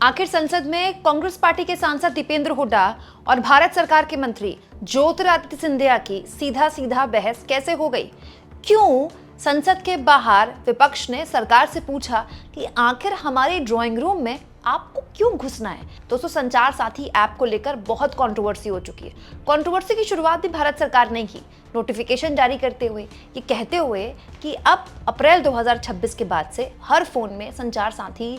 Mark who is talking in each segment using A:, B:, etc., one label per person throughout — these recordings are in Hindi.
A: आखिर संसद में कांग्रेस पार्टी के सांसद दीपेंद्र हुड्डा और भारत सरकार के मंत्री ज्योतिरादित्य सिंधिया की सीधा सीधा बहस कैसे हो गई? क्यों संसद के बाहर विपक्ष ने सरकार से पूछा कि आखिर हमारे ड्राइंग रूम में आपको क्यों घुसना है? दोस्तों, संचार साथी ऐप को लेकर बहुत कंट्रोवर्सी हो चुकी है। कंट्रोवर्सी की शुरुआत भी भारत सरकार ने की, नोटिफिकेशन जारी करते हुए, ये कहते हुए कि अब अप्रैल 2026 के बाद से हर फोन में संचार साथी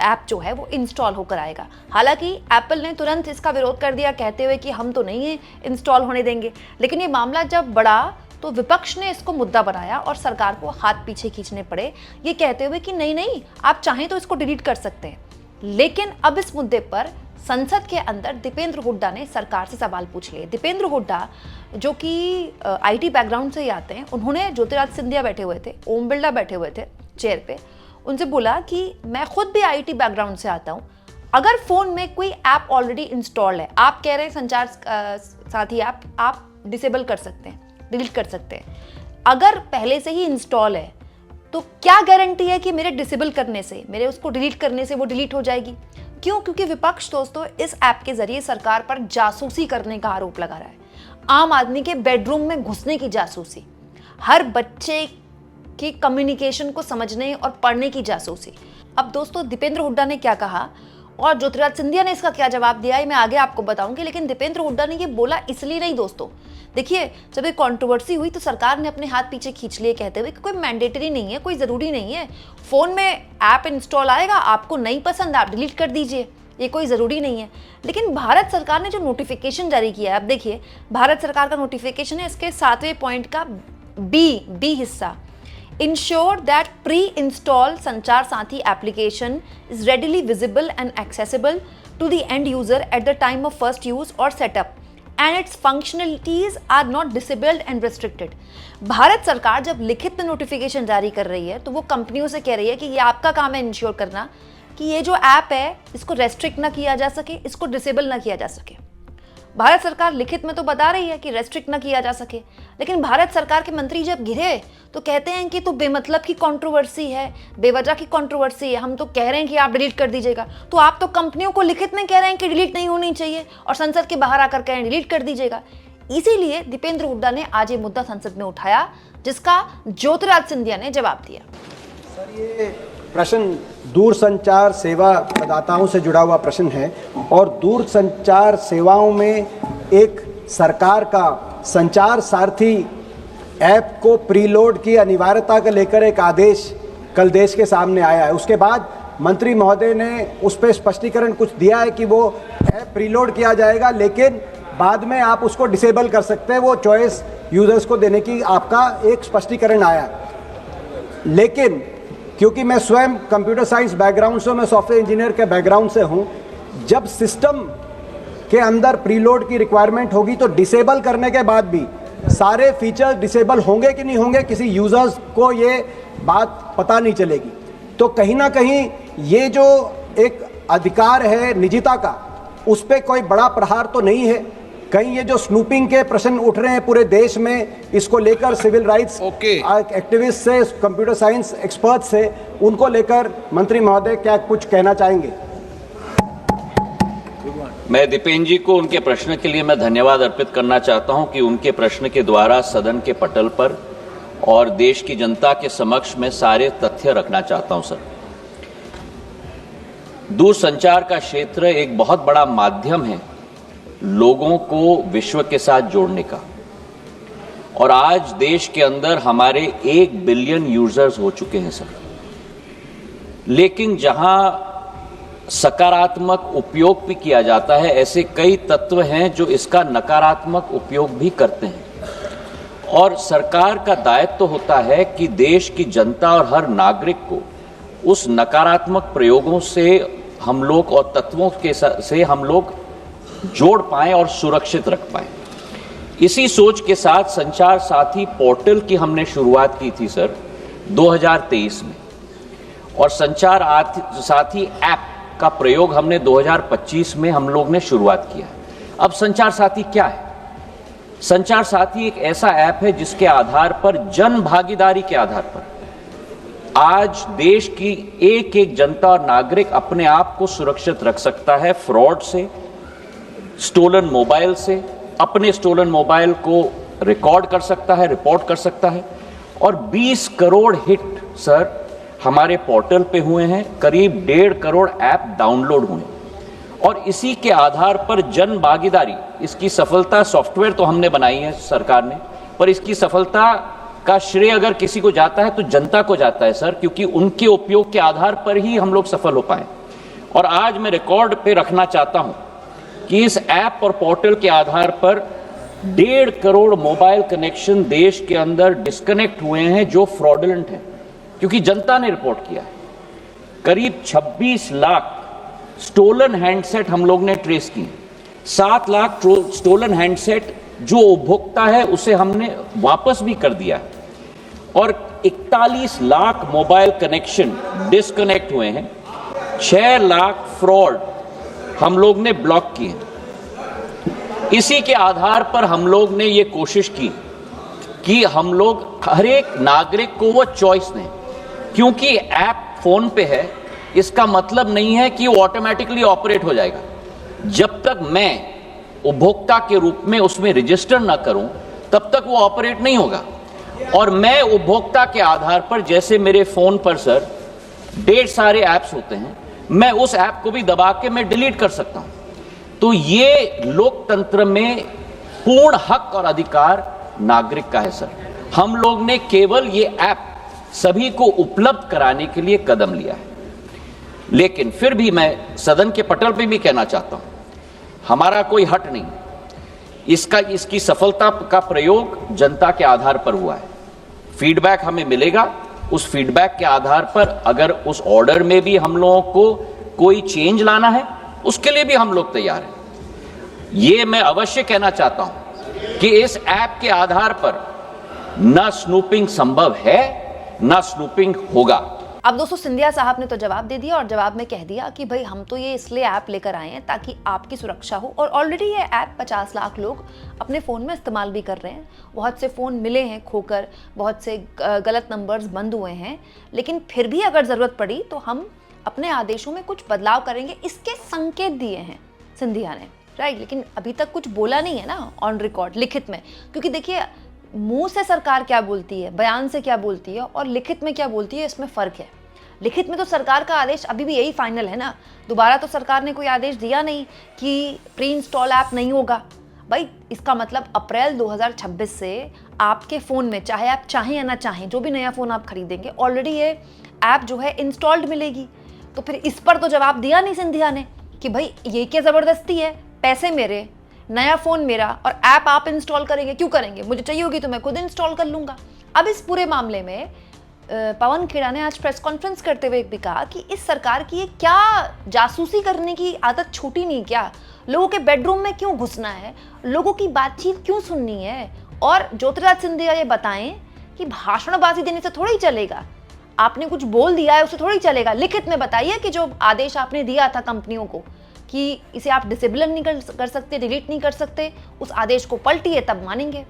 A: ऐप जो है वो इंस्टॉल होकर आएगा। हालांकि एप्पल ने तुरंत इसका विरोध कर दिया, कहते हुए कि हम तो नहीं इंस्टॉल होने देंगे। लेकिन ये मामला जब बढ़ा तो विपक्ष ने इसको मुद्दा बनाया और सरकार को हाथ पीछे खींचने पड़े, ये कहते हुए कि नहीं, आप चाहें तो इसको डिलीट कर सकते हैं। लेकिन अब इस मुद्दे पर संसद के अंदर दीपेंद्र हुड्डा ने सरकार से सवाल पूछ लिए। दीपेंद्र हुड्डा जो कि आईटी बैकग्राउंड से ही आते हैं, उन्होंने ज्योतिरादित्य सिंधिया बैठे हुए थे, ओम बिरला बैठे हुए थे चेयर पे, उनसे बोला कि मैं खुद भी आईटी बैकग्राउंड से आता हूँ, अगर फोन में कोई ऐप ऑलरेडी इंस्टॉल है, आप कह रहे हैं संचार साथी ऐप आप डिसेबल कर सकते हैं, डिलीट कर सकते हैं, अगर पहले से ही इंस्टॉल है तो क्या गारंटी है कि मेरे डिसेबल करने से, मेरे उसको डिलीट करने से वो डिलीट हो जाएगी? क्यों? क्योंकि विपक्ष दोस्तों इस ऐप के जरिए सरकार पर जासूसी करने का आरोप लगा रहा है। आम आदमी के बेडरूम में घुसने की जासूसी, हर बच्चे की कम्युनिकेशन को समझने और पढ़ने की जासूसी। अब दोस्तों, दीपेंद्र हुड्डा ने क्या कहा और ज्योतिरादित्य सिंधिया ने इसका क्या जवाब दिया है मैं आगे आपको बताऊंगी। लेकिन दीपेंद्र हुड्डा ने ये बोला इसलिए नहीं दोस्तों, देखिए जब ये कंट्रोवर्सी हुई तो सरकार ने अपने हाथ पीछे खींच लिए, कहते हुए कि कोई मैंडेटरी नहीं है, कोई ज़रूरी नहीं है, फ़ोन में ऐप इंस्टॉल आएगा, आपको नहीं पसंद आप डिलीट कर दीजिए, ये कोई ज़रूरी नहीं है। लेकिन भारत सरकार ने जो नोटिफिकेशन जारी किया है, अब देखिए भारत सरकार का नोटिफिकेशन है, इसके 7वें पॉइंट का बी हिस्सा, ensure that pre-installed संचार साथी application is readily visible and accessible to the end user at the time of first use or setup and its functionalities are not disabled and restricted। Bharat सरकार जब लिखित में नोटिफिकेशन जारी कर रही है तो वो कंपनियों से कह रही है कि ये आपका काम है इंश्योर करना कि ये जो ऐप है इसको रेस्ट्रिक्ट ना किया जा सके, इसको डिसेबल ना किया जा सके। भारत सरकार लिखित में तो बता रही है कि रेस्ट्रिक्ट ना किया जा सके, लेकिन भारत सरकार के मंत्री जब घिरे तो कहते हैं कि तो बेमतलब की कंट्रोवर्सी है, बेवजह की कंट्रोवर्सी है, हम तो कह रहे हैं कि आप डिलीट कर दीजिएगा, तो आप तो कंपनियों को लिखित में कह रहे हैं कि डिलीट नहीं होनी चाहिए और संसद के बाहर आकर कह रहे हैं डिलीट कर दीजिएगा। इसीलिए दीपेंद्र हुड्डा ने आज ये मुद्दा संसद में उठाया, जिसका ज्योतिरादित्य सिंधिया ने जवाब दिया।
B: सर, ये प्रश्न दूरसंचार सेवा प्रदाताओं से जुड़ा हुआ प्रश्न है और दूरसंचार सेवाओं में एक सरकार का संचार सारथी ऐप को प्रीलोड की अनिवार्यता को लेकर एक आदेश कल देश के सामने आया है। उसके बाद मंत्री महोदय ने उस पर स्पष्टीकरण कुछ दिया है कि वो ऐप प्रीलोड किया जाएगा, लेकिन बाद में आप उसको डिसेबल कर सकते हैं, वो चॉइस यूजर्स को देने की आपका एक स्पष्टीकरण आया। लेकिन क्योंकि मैं स्वयं कंप्यूटर साइंस बैकग्राउंड से, मैं सॉफ्टवेयर इंजीनियर के बैकग्राउंड से हूं, जब सिस्टम के अंदर प्रीलोड की रिक्वायरमेंट होगी तो डिसेबल करने के बाद भी सारे फीचर्स डिसेबल होंगे कि नहीं होंगे किसी यूजर्स को ये बात पता नहीं चलेगी। तो कहीं ना कहीं ये जो एक अधिकार है निजता का, उस पर कोई बड़ा प्रहार तो नहीं है। कहीं ये जो स्नूपिंग के प्रश्न उठ रहे हैं पूरे देश में, इसको लेकर सिविल राइट्स एक्टिविस्ट से, कंप्यूटर साइंस एक्सपर्ट से, उनको लेकर मंत्री महोदय क्या कुछ कहना चाहेंगे?
C: मैं दीपेंद्र जी को उनके प्रश्न के लिए मैं धन्यवाद अर्पित करना चाहता हूं कि उनके प्रश्न के द्वारा सदन के पटल पर और देश की जनता के समक्ष में सारे तथ्य रखना चाहता हूं। सर, दूरसंचार का क्षेत्र एक बहुत बड़ा माध्यम है लोगों को विश्व के साथ जोड़ने का, और आज देश के अंदर हमारे 1 बिलियन यूजर्स हो चुके हैं सर। लेकिन जहां सकारात्मक उपयोग भी किया जाता है, ऐसे कई तत्व हैं जो इसका नकारात्मक उपयोग भी करते हैं, और सरकार का दायित्व तो होता है कि देश की जनता और हर नागरिक को उस नकारात्मक प्रयोगों से हम लोग और तत्वों के से हम लोग जोड़ पाएं और सुरक्षित रख पाएं। इसी सोच के साथ संचार साथी पोर्टल की हमने शुरुआत की थी सर 2023 में, और संचार साथी ऐप का प्रयोग हमने 2025 में हम लोग ने शुरुआत किया। अब संचार साथी क्या है? संचार साथी एक ऐसा ऐप है जिसके आधार पर, जन भागीदारी के आधार पर आज देश की एक एक जनता और नागरिक अपने आप को सुरक्षित रख सकता है फ्रॉड से, स्टोलन मोबाइल से, अपने स्टोलन मोबाइल को रिकॉर्ड कर सकता है, रिपोर्ट कर सकता है। और 20 करोड़ हिट सर हमारे पोर्टल पे हुए हैं, करीब 1.5 करोड़ ऐप डाउनलोड हुए, और इसी के आधार पर जन भागीदारी, इसकी सफलता, सॉफ्टवेयर तो हमने बनाई है सरकार ने, पर इसकी सफलता का श्रेय अगर किसी को जाता है तो जनता को जाता है सर, क्योंकि उनके उपयोग के आधार पर ही हम लोग सफल हो पाए। और आज मैं रिकॉर्ड पे रखना चाहता हूं कि इस ऐप और पोर्टल के आधार पर 1.5 करोड़ मोबाइल कनेक्शन देश के अंदर डिस्कनेक्ट हुए हैं जो फ्रॉडुलेंट है, क्योंकि जनता ने रिपोर्ट किया है। करीब 26 लाख स्टोलन हैंडसेट हम लोग ने ट्रेस किए, 7 लाख स्टोलन हैंडसेट जो उपभोक्ता है उसे हमने वापस भी कर दिया है, और 41 लाख मोबाइल कनेक्शन डिस्कनेक्ट हुए हैं, 6 लाख फ्रॉड हम लोग ने ब्लॉक किए। इसी के आधार पर हम लोग ने ये कोशिश की कि हम लोग हर एक नागरिक को वो चॉइस दें, क्योंकि ऐप फोन पे है इसका मतलब नहीं है कि वो ऑटोमेटिकली ऑपरेट हो जाएगा। जब तक मैं उपभोक्ता के रूप में उसमें रजिस्टर ना करूं तब तक वो ऑपरेट नहीं होगा। और मैं उपभोक्ता के आधार पर, जैसे मेरे फोन पर सर ढेर सारे ऐप्स होते हैं, मैं उस ऐप को भी दबा के मैं डिलीट कर सकता हूं। तो ये लोकतंत्र में पूर्ण हक और अधिकार नागरिक का है सर। हम लोग ने केवल ये ऐप सभी को उपलब्ध कराने के लिए कदम लिया है। लेकिन फिर भी मैं सदन के पटल पे भी कहना चाहता हूं, हमारा कोई हट नहीं, इसकी सफलता का प्रयोग जनता के आधार पर हुआ है। फीडबैक हमें मिलेगा, उस फीडबैक के आधार पर अगर उस ऑर्डर में भी हम लोगों को कोई चेंज लाना है उसके लिए भी हम लोग तैयार हैं। ये मैं अवश्य कहना चाहता हूं कि इस ऐप के आधार पर ना स्नूपिंग संभव है, ना स्नूपिंग होगा।
A: अब दोस्तों सिंधिया साहब ने तो जवाब दे दिया, और जवाब में कह दिया कि भाई हम तो ये इसलिए ऐप लेकर आए हैं ताकि आपकी सुरक्षा हो, और ऑलरेडी ये ऐप 50 लाख लोग अपने फ़ोन में इस्तेमाल भी कर रहे हैं। बहुत से फ़ोन मिले हैं खोकर, बहुत से गलत नंबर्स बंद हुए हैं, लेकिन फिर भी अगर ज़रूरत पड़ी तो हम अपने आदेशों में कुछ बदलाव करेंगे, इसके संकेत दिए हैं सिंधिया ने, राइट। लेकिन अभी तक कुछ बोला नहीं है ना ऑन रिकॉर्ड, लिखित में, क्योंकि देखिए मुंह से सरकार क्या बोलती है, बयान से क्या बोलती है और लिखित में क्या बोलती है, इसमें फ़र्क है। लिखित में तो सरकार का आदेश अभी भी यही फाइनल है ना, दोबारा तो सरकार ने कोई आदेश दिया नहीं कि प्री इंस्टॉल ऐप नहीं होगा। भाई इसका मतलब अप्रैल 2026 से आपके फ़ोन में, चाहे आप चाहें या ना चाहें, जो भी नया फ़ोन आप खरीदेंगे, ऑलरेडी ये ऐप जो है इंस्टॉल्ड मिलेगी। तो फिर इस पर तो जवाब दिया नहीं सिंधिया ने कि भाई ये क्या ज़बरदस्ती है, पैसे मेरे, नया फ़ोन मेरा, और ऐप आप इंस्टॉल करेंगे, क्यों करेंगे, मुझे चाहिए होगी तो मैं खुद इंस्टॉल कर लूँगा। अब इस पूरे मामले में पवन खेड़ा ने आज प्रेस कॉन्फ्रेंस करते हुए भी कहा कि इस सरकार की ये क्या जासूसी करने की आदत छूटी नहीं क्या, लोगों के बेडरूम में क्यों घुसना है, लोगों की बातचीत क्यों सुननी है। और ज्योतिरादित्य सिंधिया ये बताएं कि भाषणबाजी देने से थोड़ा ही चलेगा, आपने कुछ बोल दिया है उससे थोड़ा ही चलेगा। लिखित में बताइए कि जो आदेश आपने दिया था कंपनियों को कि इसे आप डिसेबल नहीं कर सकते, डिलीट नहीं कर सकते, उस आदेश को पलटिए, तब मानेंगे।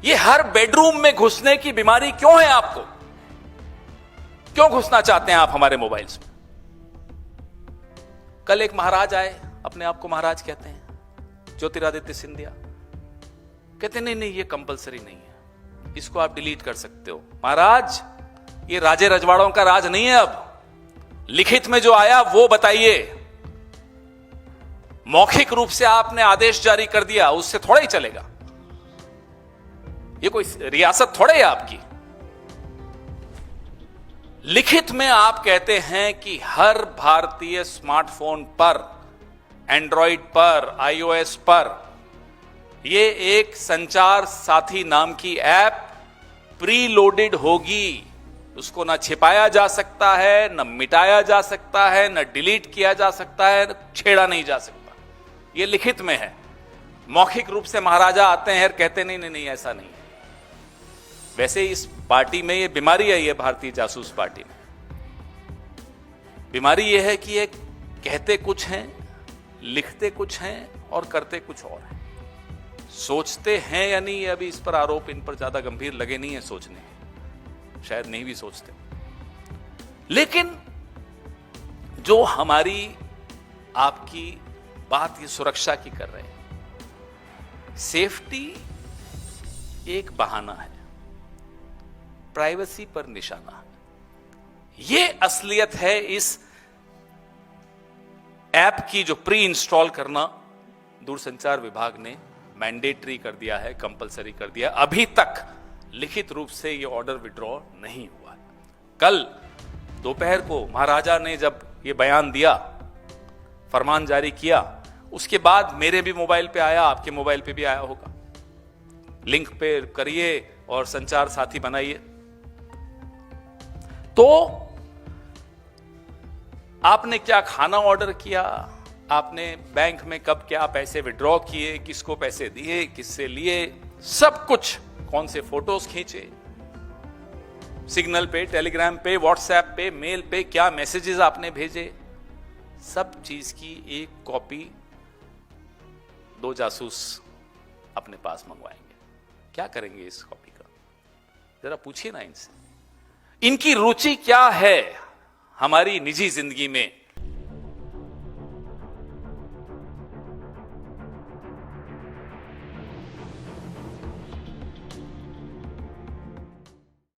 D: ये हर बेडरूम में घुसने की बीमारी क्यों है आपको? क्यों घुसना चाहते हैं आप हमारे मोबाइल्स में? कल एक महाराज आए, अपने आप को महाराज कहते हैं, ज्योतिरादित्य सिंधिया, कहते नहीं ये कंपलसरी नहीं है, इसको आप डिलीट कर सकते हो। महाराज ये राजे रजवाड़ों का राज नहीं है, अब लिखित में जो आया वो बताइए। मौखिक रूप से आपने आदेश जारी कर दिया, उससे थोड़ा ही चलेगा। ये कोई रियासत थोड़े है आपकी। लिखित में आप कहते हैं कि हर भारतीय स्मार्टफोन पर, एंड्रॉइड पर, आईओएस पर ये एक संचार साथी नाम की ऐप प्री लोडेड होगी। उसको ना छिपाया जा सकता है, ना मिटाया जा सकता है, ना डिलीट किया जा सकता है, ना छेड़ा नहीं जा सकता। ये लिखित में है। मौखिक रूप से महाराजा आते हैं और कहते नहीं ऐसा नहीं है। वैसे इस पार्टी में ये बीमारी है, ये भारतीय जासूस पार्टी में बीमारी ये है कि ये कहते कुछ हैं, लिखते कुछ हैं और करते कुछ और हैं। सोचते हैं या नहीं, अभी इस पर आरोप इन पर ज्यादा गंभीर लगे नहीं है सोचने, शायद नहीं भी सोचते। लेकिन जो हमारी आपकी बात ये सुरक्षा की कर रहे हैं, सेफ्टी एक बहाना है, प्राइवेसी पर निशाना है। ये असलियत है इस ऐप की जो प्री इंस्टॉल करना दूरसंचार विभाग ने मैंडेटरी कर दिया है, कंपलसरी कर दिया। अभी तक लिखित रूप से ये ऑर्डर विड्रॉ नहीं हुआ है। कल दोपहर को महाराजा ने जब ये बयान दिया, फरमान जारी किया, उसके बाद मेरे भी मोबाइल पे आया, आपके मोबाइल पे भी आया होगा, लिंक पे करिए और संचार साथी बनाइए। तो आपने क्या खाना ऑर्डर किया, आपने बैंक में कब क्या पैसे विड्रॉ किए, किसको पैसे दिए, किससे लिए, सब कुछ, कौन से फोटोज खींचे, सिग्नल पे, टेलीग्राम पे, व्हाट्सएप पे, मेल पे क्या मैसेजेस आपने भेजे, सब चीज की एक कॉपी दो जासूस अपने पास मंगवाएंगे। क्या करेंगे इस कॉपी का, जरा पूछिए ना इनसे। इनकी रुचि क्या है हमारी निजी जिंदगी में,